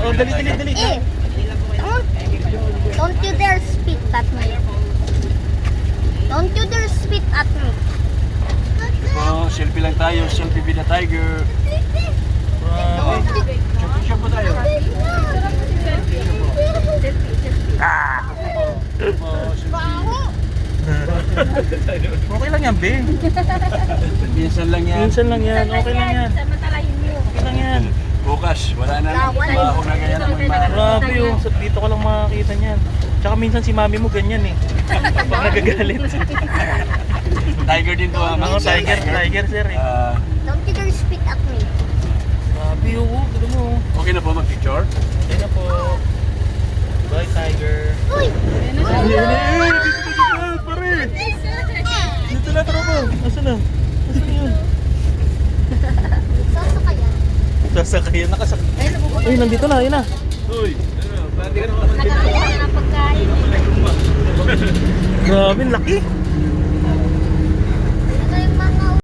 Oo, dali, dali, dali. Don't you dare spit at me. Don't you dare spit at me. Oh, selfie lang tayo. Selfie with the tiger. Grabe. Show po tayo. Okay lang yan, be. Minsan lang yan. Minsan lang yan. Okay lang yan. Samantalahin mo. Okay lang yan. Bukas, wala na. Baho na ganyan ang mga. Grabe yung dito ko lang makakita niyan. Tsaka minsan si mami mo ganyan eh. Pag nagagalit. Tiger din to. Mga tiger sir eh. Don't you dare spit at me. Grabe oh, gusto mo. Okay na po mag-picture? Okay na po. Bye tiger. Uy! Pare! Dito na tropa. Nasaan na? Nasaan na yun? Sasakayan. Sasakay na kasak. Ay, nandito na, yun na. Uy! Nakakaya na pagkain. Grabe, laki.